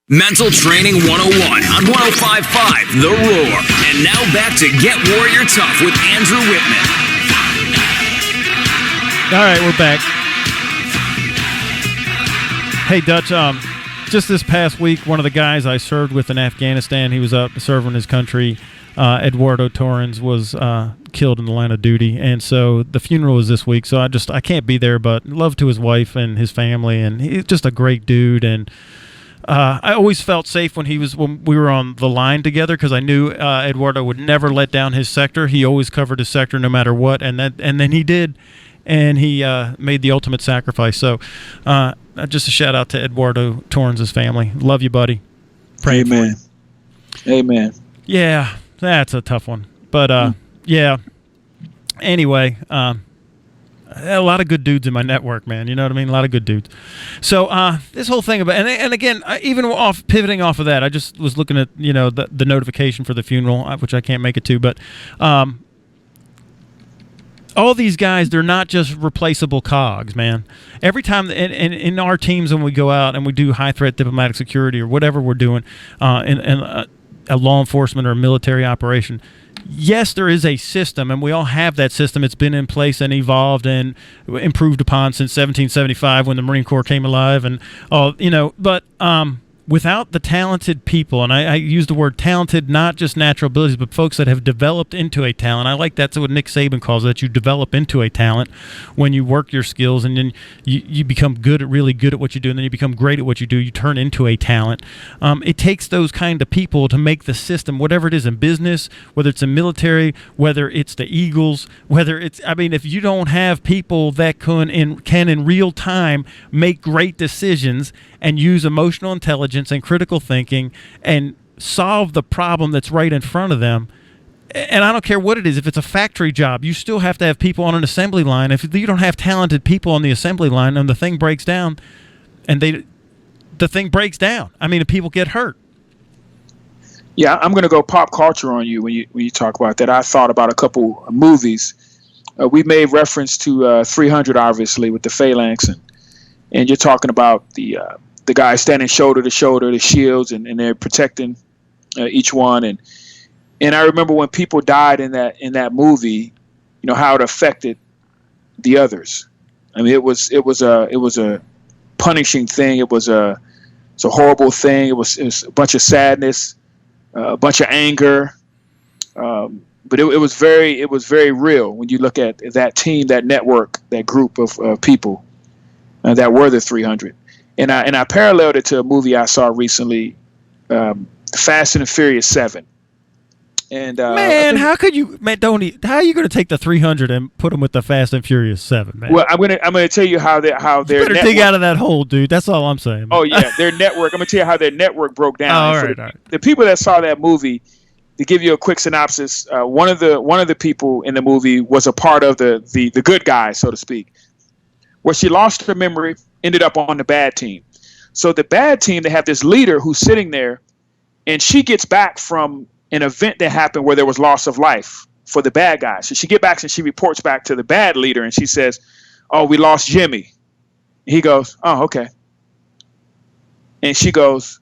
Mental Training 101 on 105.5 The Roar. And now back to Get Warrior Tough with Andrew Wittman. All right, we're back. Hey, Dutch, just this past week, one of the guys I served with in Afghanistan, he was up serving his country. Eduardo Torrens was killed in the line of duty, and so the funeral was this week, so I can't be there, but love to his wife and his family, and he's just a great dude, and I always felt safe when we were on the line together because I knew Eduardo would never let down his sector. He always covered his sector no matter what, and then he did, and he made the ultimate sacrifice. So just a shout out to Eduardo Torrens' family. Love you, buddy. Pray Amen. Amen. Yeah, that's a tough one, but yeah. Anyway. A lot of good dudes in my network, man. You know what I mean? A lot of good dudes. So this whole thing about, and again, even pivoting off of that, I just was looking at, the notification for the funeral, which I can't make it to, but all these guys, they're not just replaceable cogs, man. Every time, in our teams when we go out and we do high-threat diplomatic security or whatever we're doing in a law enforcement or a military operation, yes, there is a system, and we all have that system. It's been in place and evolved and improved upon since 1775 when the Marine Corps came alive, and all but without the talented people, and I use the word talented, not just natural abilities, but folks that have developed into a talent. I like that's what Nick Saban calls it. You develop into a talent when you work your skills, and then you become really good at what you do, and then you become great at what you do. You turn into a talent. It takes those kind of people to make the system, whatever it is in business, whether it's in military, whether it's the Eagles, if you don't have people that can in real time make great decisions and use emotional intelligence and critical thinking and solve the problem that's right in front of them. And I don't care what it is. If it's a factory job, you still have to have people on an assembly line. If you don't have talented people on the assembly line and the thing breaks down, the thing breaks down. If people get hurt. Yeah, I'm going to go pop culture on you when you talk about that. I thought about a couple of movies. We made reference to 300, obviously, with the Phalanx, and you're talking about the guys standing shoulder to shoulder, the shields, and they're protecting each one. And I remember when people died in that movie, how it affected the others. It was a punishing thing. It was a horrible thing. It was a bunch of sadness, a bunch of anger. But it was very real when you look at that team, that network, that group of people that were the 300. And I paralleled it to a movie I saw recently, Fast and the Furious 7. And how are you going to take the 300 and put them with the Fast and Furious 7, man? Well, I'm gonna tell you how their better dig out of that hole, dude. That's all I'm saying. Man. Oh yeah, their network. I'm gonna tell you how their network broke down. All right. The people that saw that movie, to give you a quick synopsis, one of the people in the movie was a part of the good guys, so to speak, where she lost her memory, ended up on the bad team. So the bad team, they have this leader who's sitting there, and she gets back from an event that happened where there was loss of life for the bad guys. So she gets back and she reports back to the bad leader, and she says, "Oh, we lost Jimmy." He goes, "Oh, okay." And she goes,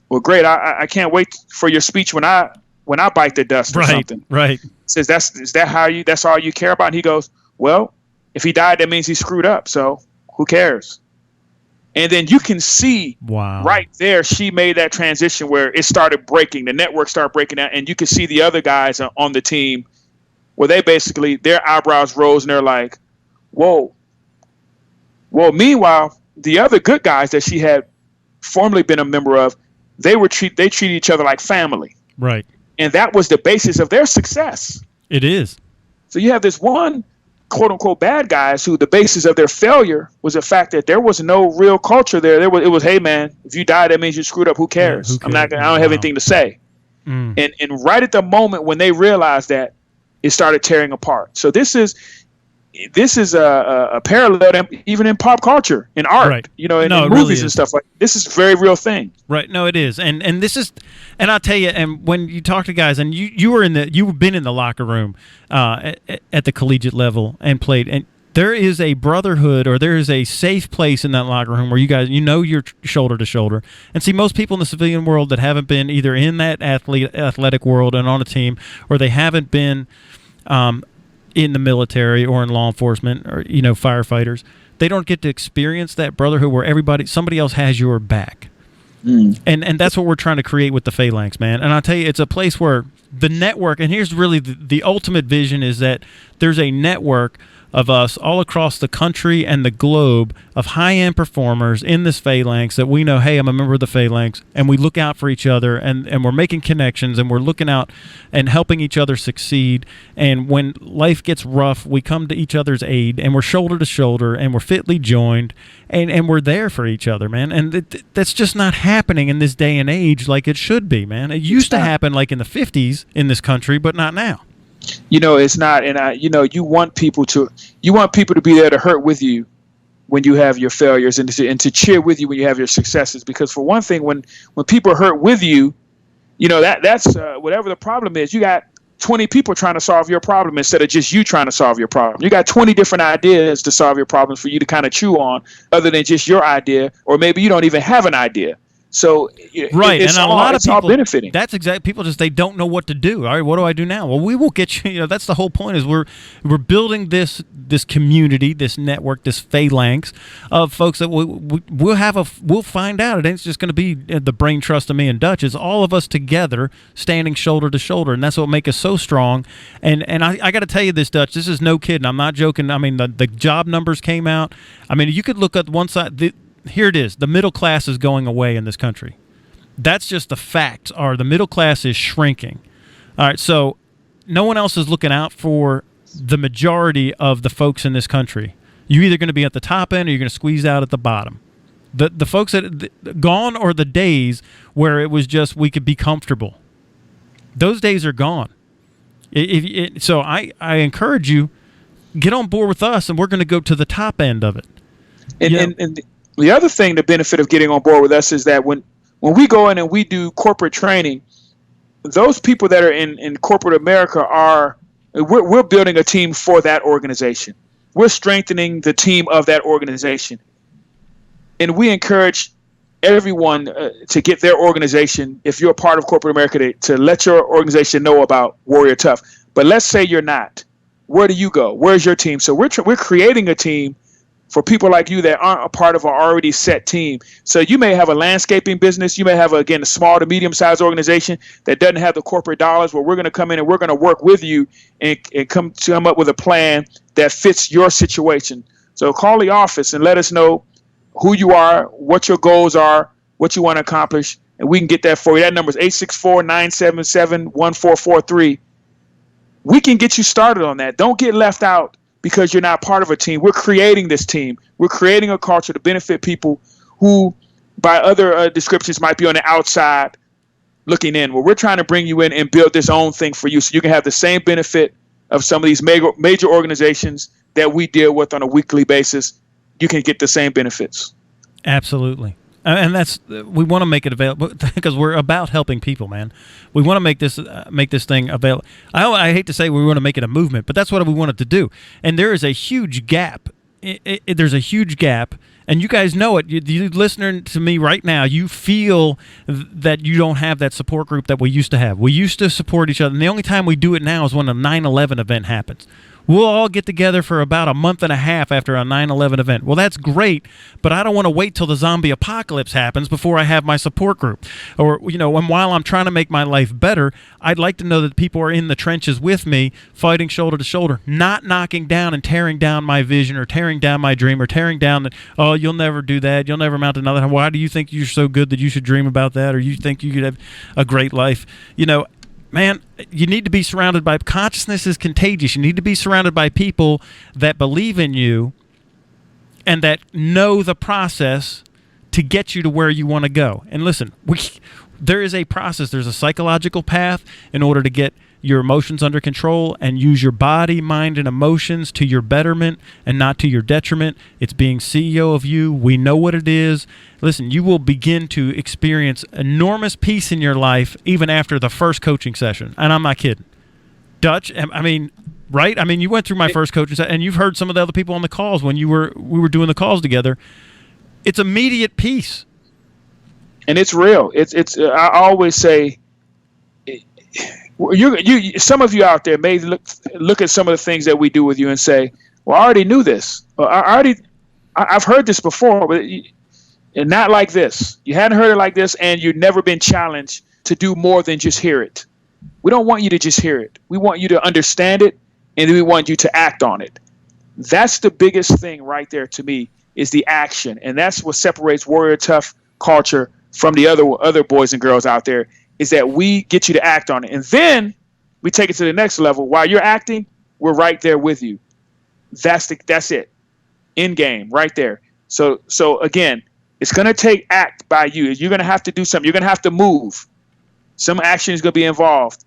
"Well, great. I can't wait for your speech when I bite the dust or something." Right. Says, that's all you care about? And he goes, "Well, if he died, that means he screwed up. So who cares?" And then you can see right there, she made that transition where it started breaking. The network started breaking down, and you can see the other guys on the team where they basically, their eyebrows rose, and they're like, whoa. Well, meanwhile, the other good guys that she had formerly been a member of, they treated each other like family. Right. And that was the basis of their success. It is. So you have this one quote unquote bad guys who the basis of their failure was the fact that there was no real culture there. It was, hey man, if you die, that means you screwed up. Who cares? I don't have anything to say. And right at the moment when they realized that, it started tearing apart. So this is a parallel even in pop culture, in art, right. In movies really and stuff like that. This is a very real thing. Right. No, it is. And this is, and I'll tell you, and when you talk to guys, and you've been in the locker room at the collegiate level and played, and there is a brotherhood, or there is a safe place in that locker room where you guys, you're shoulder to shoulder. And see, most people in the civilian world that haven't been either in that athletic world and on a team, or they haven't been in the military or in law enforcement or firefighters, they don't get to experience that brotherhood where somebody else has your back. And that's what we're trying to create with the Phalanx, man. And I'll tell you, it's a place where the network, and here's really the ultimate vision, is that there's a network of us all across the country and the globe of high-end performers in this Phalanx that we know, hey, I'm a member of the Phalanx, and we look out for each other, and we're making connections, and we're looking out and helping each other succeed. And when life gets rough, we come to each other's aid, and we're shoulder to shoulder, and we're fitly joined, and we're there for each other, man. And that's just not happening in this day and age like it should be, man. It used to happen like in the 50s in this country, but not now. It's not, and you want people to be there to hurt with you when you have your failures, and to cheer with you when you have your successes. Because for one thing, when people hurt with you, that's whatever the problem is. You got 20 people trying to solve your problem instead of just you trying to solve your problem. You got 20 different ideas to solve your problems for you to kind of chew on, other than just your idea, or maybe you don't even have an idea. So right, and a lot of people all benefiting. That's exactly, people just, they don't know what to do. All right, what do I do now? Well, we will get you. That's the whole point. Is we're building this community, this network, this Phalanx of folks that we'll find out. It ain't just going to be the brain trust of me and Dutch. It's all of us together, standing shoulder to shoulder, and that's what makes us so strong. And I got to tell you this, Dutch. This is no kidding. I'm not joking. I mean, the job numbers came out. I mean, you could look at one side. Here it is. The middle class is going away in this country. That's just the facts. The middle class is shrinking. All right, so no one else is looking out for the majority of the folks in this country. You're either going to be at the top end or you're going to squeeze out at the bottom. The folks that gone are the days where it was just we could be comfortable. Those days are gone. So I encourage you, get on board with us, and we're going to go to the top end of it. And the other thing, the benefit of getting on board with us, is that when we go in and we do corporate training, those people that are in corporate America we're building a team for that organization. We're strengthening the team of that organization. And we encourage everyone to get their organization, if you're a part of corporate America, to let your organization know about Warrior Tough. But let's say you're not. Where do you go? Where's your team? So we're creating a team for people like you that aren't a part of an already set team. So you may have a landscaping business. You may have, a small to medium-sized organization that doesn't have the corporate dollars, where we're going to come in and we're going to work with you and come up with a plan that fits your situation. So call the office and let us know who you are, what your goals are, what you want to accomplish, and we can get that for you. That number is 864-977-1443. We can get you started on that. Don't get left out because you're not part of a team. We're creating this team. We're creating a culture to benefit people who, by other descriptions, might be on the outside looking in. Well, we're trying to bring you in and build this own thing for you so you can have the same benefit of some of these major organizations that we deal with on a weekly basis. You can get the same benefits. Absolutely. And we want to make it available because we're about helping people, man. We want to make this thing available. I hate to say we want to make it a movement, but that's what we want it to do. And there is a huge gap. There's a huge gap, and you guys know it. You listening to me right now, you feel that you don't have that support group that we used to have. We used to support each other, and the only time we do it now is when a 9/11 event happens. We'll all get together for about a month and a half after a 9/11 event. Well, that's great, but I don't want to wait till the zombie apocalypse happens before I have my support group. Or, and while I'm trying to make my life better, I'd like to know that people are in the trenches with me, fighting shoulder to shoulder, not knocking down and tearing down my vision or tearing down my dream or tearing down that, oh, you'll never do that. You'll never amount to another. Why do you think you're so good that you should dream about that? Or you think you could have a great life? Man, you need to be surrounded by, consciousness is contagious. You need to be surrounded by people that believe in you and that know the process to get you to where you want to go. And listen, there is a process. There's a psychological path in order to get your emotions under control and use your body, mind, and emotions to your betterment and not to your detriment. It's being CEO of you. We know what it is. Listen, you will begin to experience enormous peace in your life even after the first coaching session. And I'm not kidding. Dutch, I mean, right? I mean, you went through my first coaching set, and you've heard some of the other people on the calls when we were doing the calls together. It's immediate peace. And it's real. I always say, some of you out there may look at some of the things that we do with you and say, well, I already knew this. Or I've heard this before, but and not like this. You hadn't heard it like this, and you've never been challenged to do more than just hear it. We don't want you to just hear it. We want you to understand it, and then we want you to act on it. That's the biggest thing right there to me, is the action. And that's what separates Warrior Tough culture from the other boys and girls out there, is that we get you to act on it. And then we take it to the next level. While you're acting, we're right there with you. That's it. In game, right there. So again, it's going to take act by you. You're going to have to do something. You're going to have to move. Some action is going to be involved.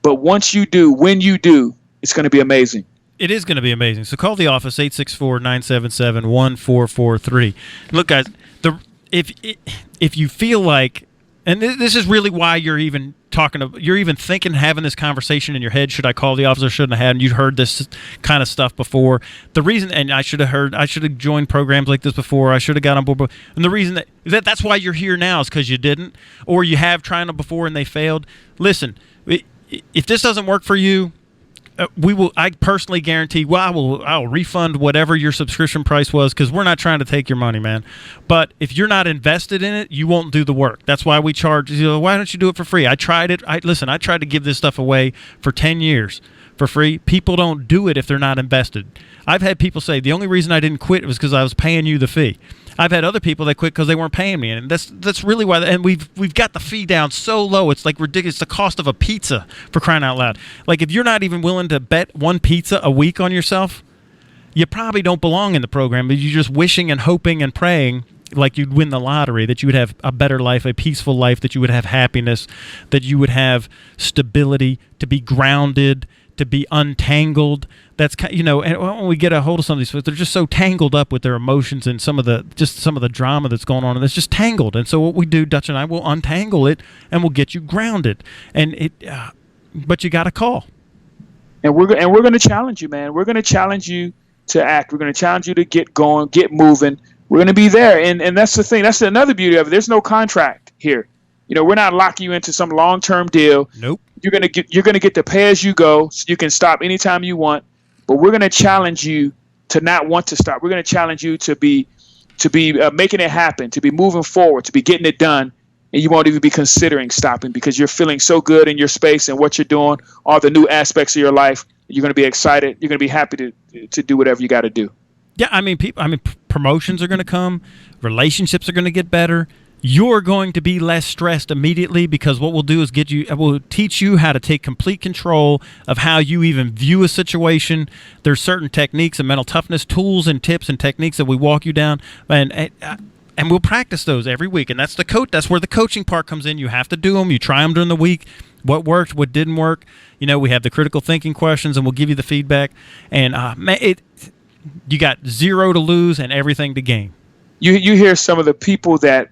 But once you do, when you do, it's going to be amazing. It is going to be amazing. So call the office, 864-977-1443. Look, guys, if you feel like, and this is really why you're even thinking, having this conversation in your head, should I call the office or shouldn't I have? And you've heard this kind of stuff before. The reason, and I should have joined programs like this before. I should have got on board. And the reason that's why you're here now is because you didn't, or you have tried them before and they failed. Listen, if this doesn't work for you, I personally guarantee, I'll refund whatever your subscription price was, because we're not trying to take your money, man. But if you're not invested in it, you won't do the work. That's why we charge. Why don't you do it for free? I tried it. I tried to give this stuff away for 10 years for free. People don't do it if they're not invested. I've had people say the only reason I didn't quit was because I was paying you the fee. I've had other people that quit because they weren't paying me, and that's really why. And we've got the fee down so low, it's like ridiculous. It's the cost of a pizza, for crying out loud. Like, if you're not even willing to bet one pizza a week on yourself, you probably don't belong in the program. But you're just wishing and hoping and praying like you'd win the lottery, that you would have a better life, a peaceful life, that you would have happiness, that you would have stability, to be grounded, to be untangled. That's, and when we get a hold of some of these folks, they're just so tangled up with their emotions and some of the drama that's going on, and it's just tangled. And so what we do, Dutch and I, will untangle it, and we'll get you grounded. And but you got to call. And we're going to challenge you, man. We're going to challenge you to act. We're going to challenge you to get going, get moving. We're going to be there, and that's the thing. That's another beauty of it. There's no contract here. We're not locking you into some long-term deal. Nope. You're gonna get the pay as you go, so you can stop anytime you want. But we're gonna challenge you to not want to stop. We're gonna challenge you to be making it happen, to be moving forward, to be getting it done, and you won't even be considering stopping, because you're feeling so good in your space and what you're doing, all the new aspects of your life. You're gonna be excited. You're gonna be happy to do whatever you got to do. Yeah, promotions are gonna come, relationships are gonna get better. You're going to be less stressed immediately, because what we'll do is we'll teach you how to take complete control of how you even view a situation. There's certain techniques and mental toughness tools and tips and techniques that we walk you down, and we'll practice those every week. And that's where the coaching part comes in. You have to do them. You try them during the week. What worked, what didn't work. We have the critical thinking questions, and we'll give you the feedback. And you got zero to lose and everything to gain. You hear some of the people that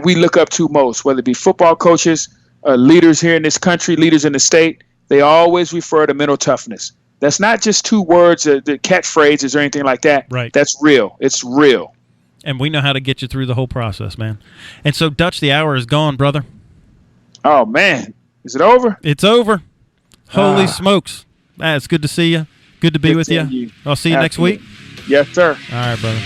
we look up to most, whether it be football coaches, leaders here in this country, leaders in the state, they always refer to mental toughness. That's not just two words, the catchphrases or anything like that. Right. That's real. It's real. And we know how to get you through the whole process, man. And so, Dutch, the hour is gone, brother. Oh, man. Is it over? It's over. Holy smokes. It's good to see you. Good to be with you. I'll see you next week. Yes, sir. All right, brother.